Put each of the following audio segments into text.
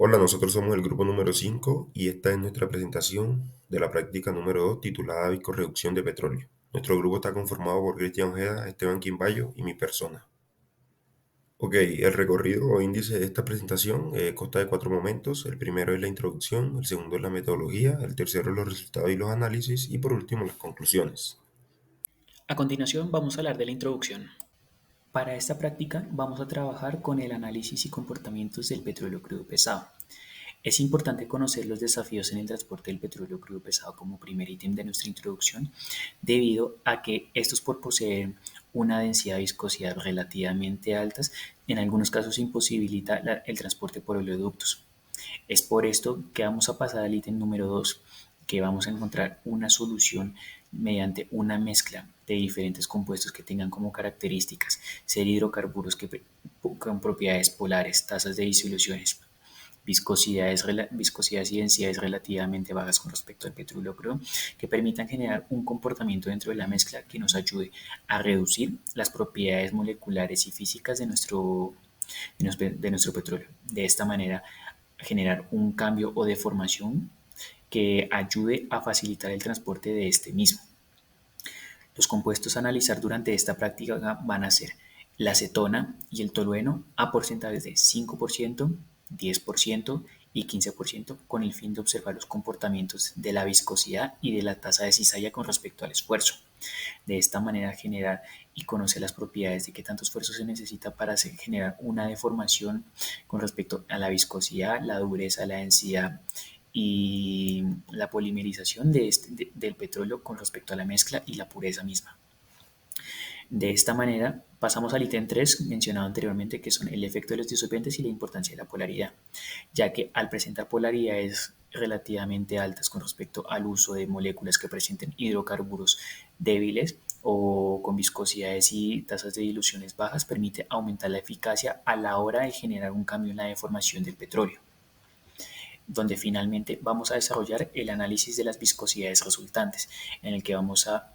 Hola, nosotros somos el grupo número 5 y esta es nuestra presentación de la práctica número 2 titulada Viscorreducción de petróleo. Nuestro grupo está conformado por Cristian Ojeda, Esteban Quimbayo y mi persona. Ok, el recorrido o índice de esta presentación consta de 4 momentos. El primero es la introducción, el segundo es la metodología, el tercero los resultados y los análisis y por último las conclusiones. A continuación vamos a hablar de la introducción. Para esta práctica vamos a trabajar con el análisis y comportamientos del petróleo crudo pesado. Es importante conocer los desafíos en el transporte del petróleo crudo pesado como primer ítem de nuestra introducción, debido a que estos por poseer una densidad de viscosidad relativamente altas, en algunos casos imposibilita el transporte por oleoductos. Es por esto que vamos a pasar al ítem número 2, que vamos a encontrar una solución mediante una mezcla de diferentes compuestos que tengan como características ser hidrocarburos con propiedades polares, tasas de disoluciones, viscosidades y densidades relativamente bajas con respecto al petróleo crudo, que permitan generar un comportamiento dentro de la mezcla que nos ayude a reducir las propiedades moleculares y físicas de nuestro petróleo. De esta manera, generar un cambio o deformación que ayude a facilitar el transporte de este mismo. Los compuestos a analizar durante esta práctica van a ser la acetona y el tolueno a porcentajes de 5%, 10% y 15% con el fin de observar los comportamientos de la viscosidad y de la tasa de cizalla con respecto al esfuerzo. De esta manera generar y conocer las propiedades de qué tanto esfuerzo se necesita para generar una deformación con respecto a la viscosidad, la dureza, la densidad y la polimerización del petróleo con respecto a la mezcla y la pureza misma. De esta manera, pasamos al ítem 3 mencionado anteriormente, que son el efecto de los disolventes y la importancia de la polaridad, ya que al presentar polaridades relativamente altas con respecto al uso de moléculas que presenten hidrocarburos débiles o con viscosidades y tasas de diluciones bajas, permite aumentar la eficacia a la hora de generar un cambio en la deformación del petróleo, donde finalmente vamos a desarrollar el análisis de las viscosidades resultantes, en el que vamos a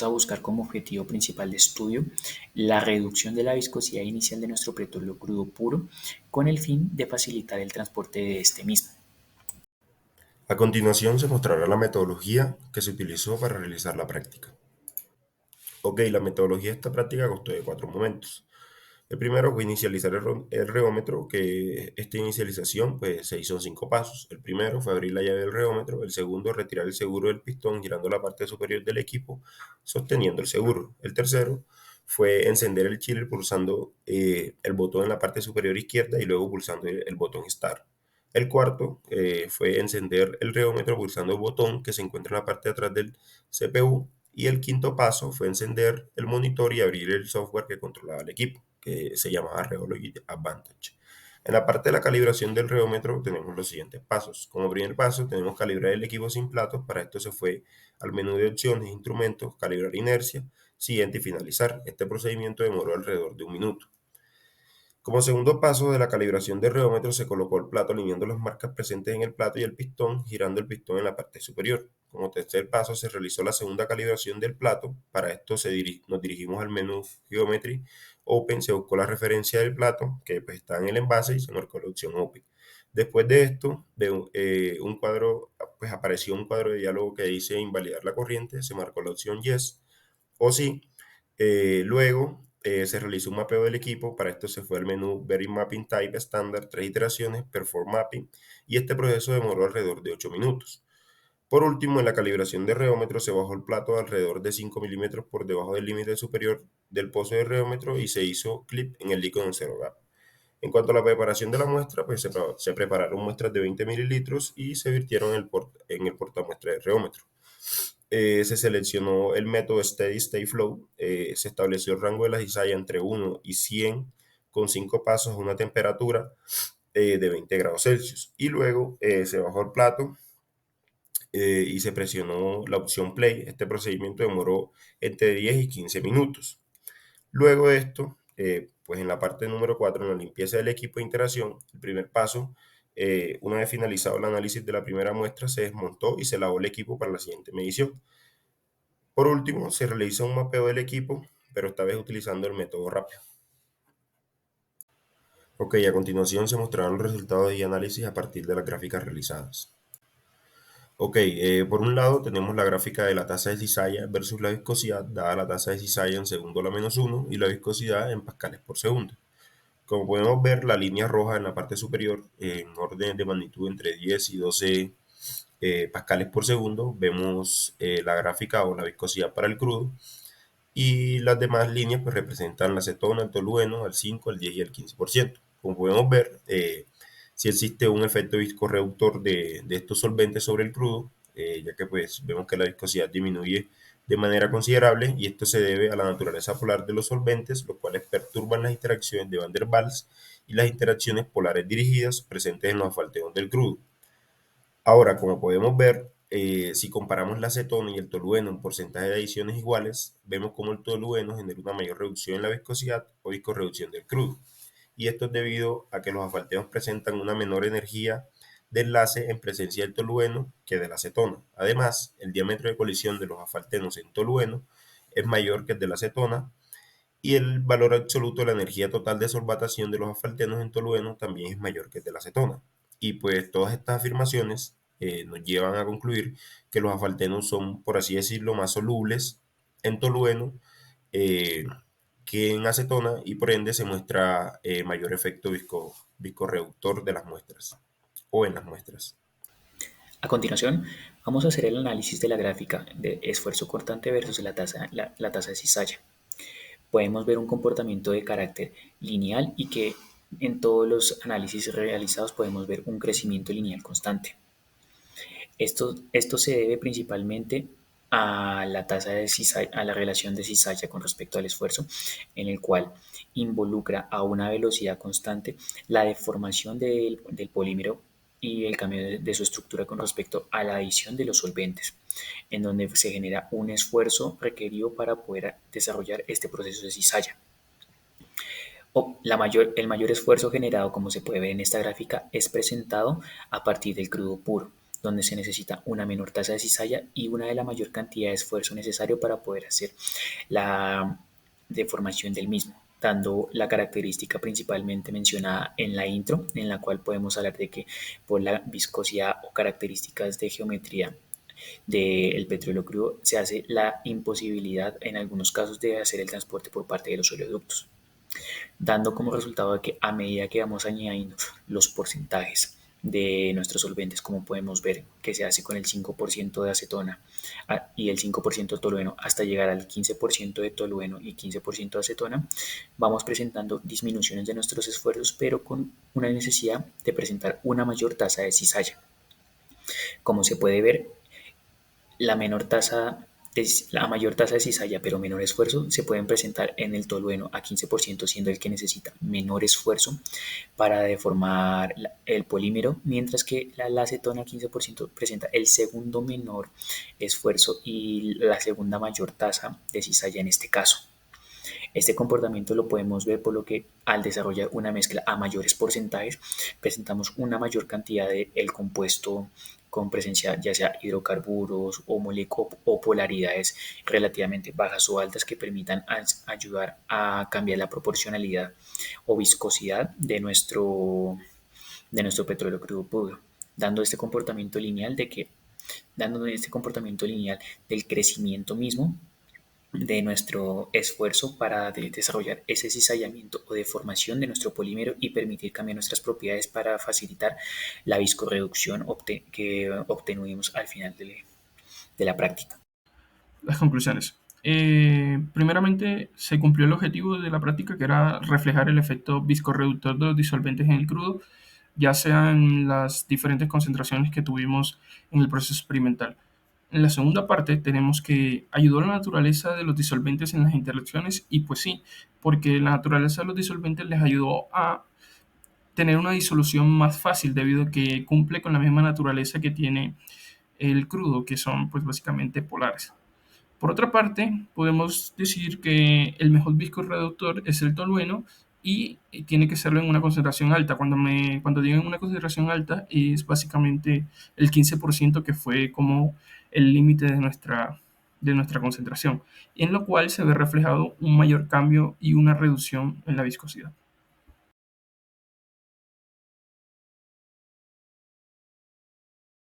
buscar como objetivo principal de estudio la reducción de la viscosidad inicial de nuestro petróleo crudo puro con el fin de facilitar el transporte de este mismo. A continuación se mostrará la metodología que se utilizó para realizar la práctica. Ok, la metodología de esta práctica constó de 4 momentos. El primero fue inicializar el reómetro, que esta inicialización pues, se hizo en 5 pasos. El primero fue abrir la llave del reómetro, el segundo retirar el seguro del pistón girando la parte superior del equipo, sosteniendo el seguro. El tercero fue encender el chiller pulsando el botón en la parte superior izquierda y luego pulsando el botón Start. El cuarto fue encender el reómetro pulsando el botón que se encuentra en la parte de atrás del CPU. Y el quinto paso fue encender el monitor y abrir el software que controlaba el equipo, que se llamaba Rheology Advantage. En la parte de la calibración del reómetro tenemos los siguientes pasos. Como primer paso tenemos calibrar el equipo sin platos. Para esto se fue al menú de opciones, instrumentos, calibrar inercia, siguiente y finalizar. Este procedimiento demoró alrededor de 1 minuto. Como segundo paso de la calibración del reómetro se colocó el plato alineando las marcas presentes en el plato y el pistón, girando el pistón en la parte superior. Como tercer paso se realizó la segunda calibración del plato. Para esto nos dirigimos al menú Geometry Open, se buscó la referencia del plato que pues, está en el envase y se marcó la opción Open. Después de esto, un cuadro, pues apareció un cuadro de diálogo que dice invalidar la corriente, se marcó la opción Yes o Sí. Luego se realizó un mapeo del equipo. Para esto se fue al menú Very Mapping Type estándar, 3 iteraciones, Perform Mapping, y este proceso demoró alrededor de 8 minutos. Por último, en la calibración de reómetro se bajó el plato alrededor de 5 milímetros por debajo del límite superior del pozo de reómetro y se hizo clip en el líquido en 0 gap. En cuanto a la preparación de la muestra, pues se prepararon muestras de 20 mililitros y se virtieron en el portamuestra de reómetro. Se seleccionó el método Steady State Flow, se estableció el rango de la cizalla entre 1 y 100 con 5 pasos a una temperatura de 20 grados Celsius. Y luego se bajó el plato y se presionó la opción Play. Este procedimiento demoró entre 10 y 15 minutos. Luego de esto, pues en la parte número 4, en la limpieza del equipo de integración, el primer paso, una vez finalizado el análisis de la primera muestra, se desmontó y se lavó el equipo para la siguiente medición. Por último, se realiza un mapeo del equipo, pero esta vez utilizando el método rápido. Ok, a continuación se mostrarán los resultados y análisis a partir de las gráficas realizadas. Ok, por un lado tenemos la gráfica de la tasa de cizalla versus la viscosidad, dada la tasa de cizalla en segundo a la menos 1 y la viscosidad en pascales por segundo. Como podemos ver, la línea roja en la parte superior, en orden de magnitud entre 10 y 12 pascales por segundo, vemos la gráfica o la viscosidad para el crudo, y las demás líneas pues representan la acetona, el tolueno, al 5, al 10 y al 15%. Como podemos ver, si existe un efecto viscorreductor de estos solventes sobre el crudo, ya que pues vemos que la viscosidad disminuye de manera considerable, y esto se debe a la naturaleza polar de los solventes, los cuales perturban las interacciones de Van der Waals y las interacciones polares dirigidas presentes en los asfaltenos del crudo. Ahora, como podemos ver, si comparamos la acetona y el tolueno en porcentaje de adiciones iguales, vemos cómo el tolueno genera una mayor reducción en la viscosidad o viscorreducción del crudo. Y esto es debido a que los asfaltenos presentan una menor energía de enlace en presencia del tolueno que de la acetona. Además, el diámetro de colisión de los asfaltenos en tolueno es mayor que el de la acetona, y el valor absoluto de la energía total de solvatación de los asfaltenos en tolueno también es mayor que el de la acetona. Y pues todas estas afirmaciones nos llevan a concluir que los asfaltenos son, por así decirlo, más solubles en tolueno eh, que en acetona, y por ende se muestra mayor efecto viscorreductor de las muestras o en las muestras. A continuación, vamos a hacer el análisis de la gráfica de esfuerzo cortante versus la tasa de cizalla. Podemos ver un comportamiento de carácter lineal y que en todos los análisis realizados podemos ver un crecimiento lineal constante. Esto se debe principalmente a la tasa de cizalla, a la relación de cizalla con respecto al esfuerzo, en el cual involucra a una velocidad constante la deformación del polímero y el cambio de su estructura con respecto a la adición de los solventes, en donde se genera un esfuerzo requerido para poder desarrollar este proceso de cizalla. El mayor esfuerzo generado, como se puede ver en esta gráfica, es presentado a partir del crudo puro, donde se necesita una menor tasa de cizalla y una de la mayor cantidad de esfuerzo necesario para poder hacer la deformación del mismo, dando la característica principalmente mencionada en la intro, en la cual podemos hablar de que por la viscosidad o características de geometría del petróleo crudo se hace la imposibilidad en algunos casos de hacer el transporte por parte de los oleoductos, dando como resultado que a medida que vamos añadiendo los porcentajes de nuestros solventes, como podemos ver que se hace con el 5% de acetona y el 5% de tolueno hasta llegar al 15% de tolueno y 15% de acetona, vamos presentando disminuciones de nuestros esfuerzos, pero con una necesidad de presentar una mayor tasa de cizalla. Como se puede ver, la menor tasa la mayor tasa de cizalla pero menor esfuerzo se pueden presentar en el tolueno a 15%, siendo el que necesita menor esfuerzo para deformar el polímero, mientras que la acetona 15% presenta el segundo menor esfuerzo y la segunda mayor tasa de cizalla en este caso. Este comportamiento lo podemos ver por lo que al desarrollar una mezcla a mayores porcentajes presentamos una mayor cantidad de el compuesto con presencia ya sea hidrocarburos o polaridades relativamente bajas o altas que permitan ayudar a cambiar la proporcionalidad o viscosidad de nuestro petróleo crudo puro, dando este comportamiento lineal del crecimiento mismo de nuestro esfuerzo para desarrollar ese cizallamiento o deformación de nuestro polímero y permitir cambiar nuestras propiedades para facilitar la viscorreducción que obtenemos al final de la práctica. Las conclusiones. Primeramente, se cumplió el objetivo de la práctica, que era reflejar el efecto viscorreductor de los disolventes en el crudo, ya sean las diferentes concentraciones que tuvimos en el proceso experimental. En la segunda parte tenemos que ayudó la naturaleza de los disolventes en las interacciones, y pues sí, porque la naturaleza de los disolventes les ayudó a tener una disolución más fácil debido a que cumple con la misma naturaleza que tiene el crudo, que son pues básicamente polares. Por otra parte, podemos decir que el mejor viscorreductor es el tolueno y tiene que serlo en una concentración alta. Cuando digo en una concentración alta, es básicamente el 15%, que fue como el límite de nuestra concentración, en lo cual se ve reflejado un mayor cambio y una reducción en la viscosidad.